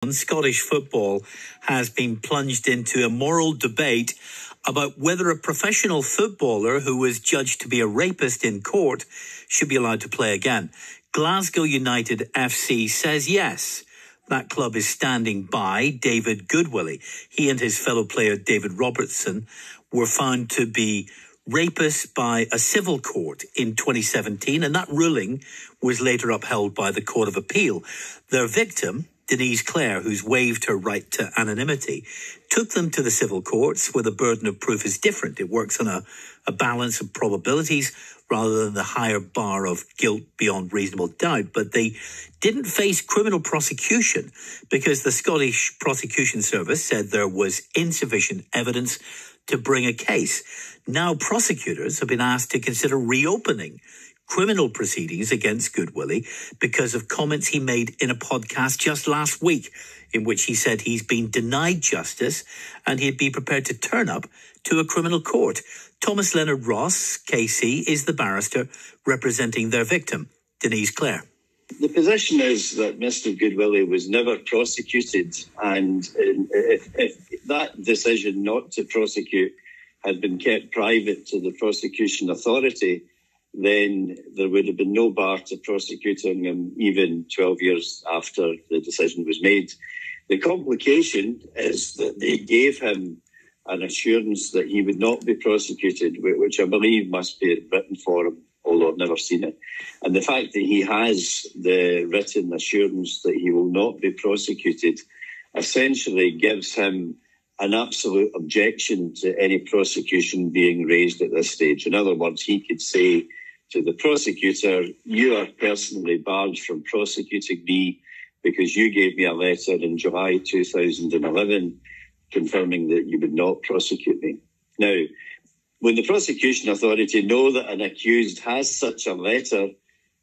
Scottish football has been plunged into a moral debate about whether a professional footballer who was judged to be a rapist in court should be allowed to play again. Glasgow United FC says yes. That club is standing by David Goodwillie. He and his fellow player David Robertson were found to be rapists by a civil court in 2017, and that ruling was later upheld by the Court of Appeal. Their victim, Denise Clare, who's waived her right to anonymity, took them to the civil courts where the burden of proof is different. It works on a balance of probabilities rather than the higher bar of guilt beyond reasonable doubt. But they didn't face criminal prosecution because the Scottish Prosecution Service said there was insufficient evidence to bring a case. Now prosecutors have been asked to consider reopening criminal proceedings against Goodwillie because of comments he made in a podcast just last week, in which he said he's been denied justice and he'd be prepared to turn up to a criminal court. Thomas Leonard Ross, KC, is the barrister representing their victim, Denise Clare. The position is that Mr. Goodwillie was never prosecuted, and if that decision not to prosecute had been kept private to the prosecution authority, then there would have been no bar to prosecuting him even 12 years after the decision was made. The complication is that they gave him an assurance that he would not be prosecuted, which I believe must be written for him, although I've never seen it. And the fact that he has the written assurance that he will not be prosecuted essentially gives him an absolute objection to any prosecution being raised at this stage. In other words, he could say to the prosecutor, you are personally barred from prosecuting me because you gave me a letter in July 2011 confirming that you would not prosecute me. Now, when the prosecution authority know that an accused has such a letter,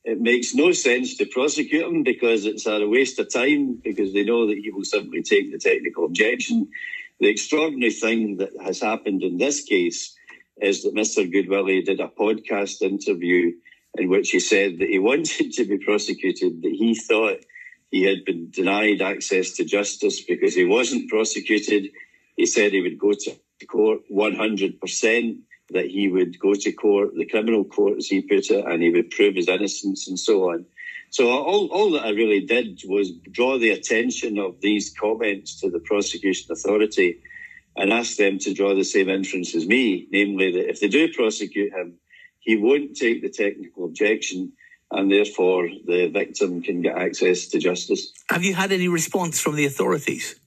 it makes no sense to prosecute him because it's a waste of time, because they know that he will simply take the technical objection. The extraordinary thing that has happened in this case is that Mr. Goodwillie did a podcast interview in which he said that he wanted to be prosecuted, that he thought he had been denied access to justice because he wasn't prosecuted. He said he would go to court 100%, that he would go to court, the criminal court as he put it, and he would prove his innocence and so on. So all that I really did was draw the attention of these comments to the prosecution authority and ask them to draw the same inference as me, namely that if they do prosecute him, he won't take the technical objection and therefore the victim can get access to justice. Have you had any response from the authorities?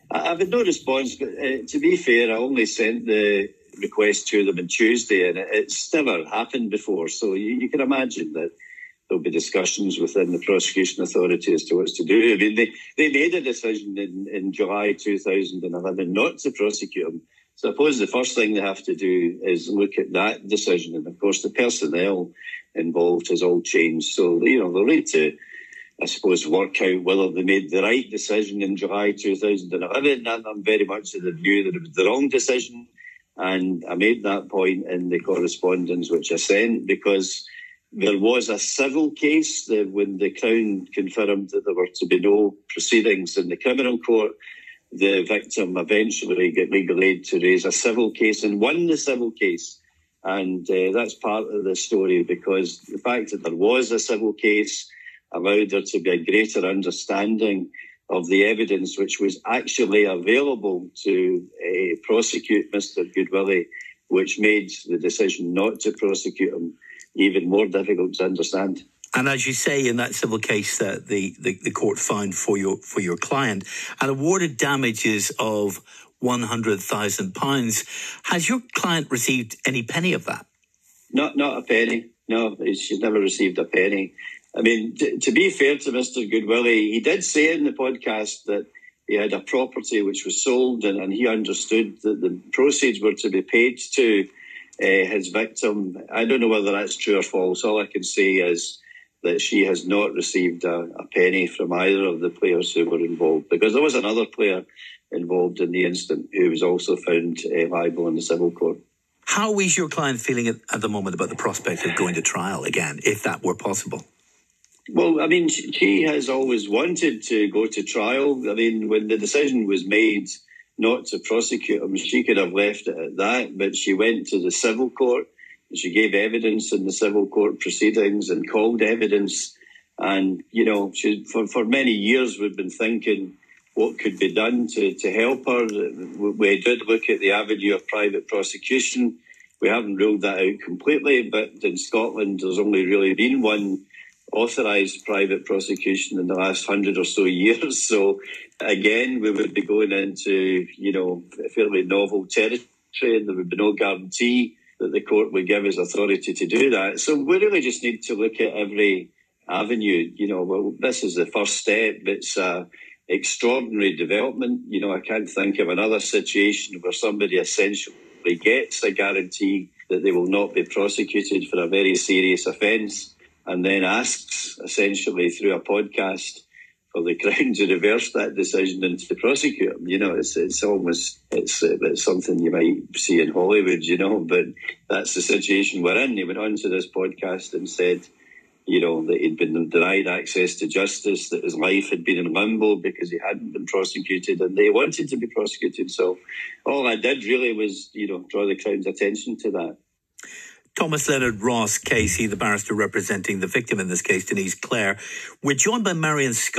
I've had no response, but to be fair, I only sent the request to them on Tuesday and it's never happened before. So you can imagine that there'll be discussions within the prosecution authority as to what to do. I mean, they made a decision in July 2011 not to prosecute him. So I suppose the first thing they have to do is look at that decision. And of course, the personnel involved has all changed. So, they'll need to, I suppose, work out whether they made the right decision in July 2011. And I'm very much of the view that it was the wrong decision. And I made that point in the correspondence which I sent because there was a civil case when the Crown confirmed that there were to be no proceedings in the criminal court. The victim eventually got legal aid to raise a civil case and won the civil case. And that's part of the story because the fact that there was a civil case allowed there to be a greater understanding of the evidence which was actually available to prosecute Mr. Goodwillie, which made the decision not to prosecute him even more difficult to understand. And as you say, in that civil case that the court found for your client and awarded damages of £100,000. Has your client received any penny of that? Not a penny. No, she's never received a penny. I mean, to be fair to Mr. Goodwillie, he did say in the podcast that he had a property which was sold and he understood that the proceeds were to be paid to his victim. I don't know whether that's true or false. All I can say is that she has not received a penny from either of the players who were involved, because there was another player involved in the incident who was also found liable in the civil court. How is your client feeling at the moment about the prospect of going to trial again, if that were possible? Well, I mean, she has always wanted to go to trial. I mean, when the decision was made not to prosecute him, she could have left it at that, but she went to the civil court. She gave evidence in the civil court proceedings and called evidence. And, you know, for many years we've been thinking what could be done to help her. We did look at the avenue of private prosecution. We haven't ruled that out completely, but in Scotland there's only really been one authorised private prosecution in the last 100 or so years. So again, we would be going into, you know, fairly novel territory, and there would be no guarantee that the court would give us authority to do that. So we really just need to look at every avenue. You know, well, this is the first step. It's extraordinary development. You know, I can't think of another situation where somebody essentially gets a guarantee that they will not be prosecuted for a very serious offence, and then asks, essentially through a podcast, for the Crown to reverse that decision and to prosecute him. You know, it's almost something you might see in Hollywood, you know, but that's the situation we're in. He went on to this podcast and said, you know, that he'd been denied access to justice, that his life had been in limbo because he hadn't been prosecuted, and they wanted to be prosecuted. So all I did really was, you know, draw the Crown's attention to that. Thomas Leonard Ross, KC, the barrister representing the victim in this case, Denise Clare. We're joined by Marion Scott.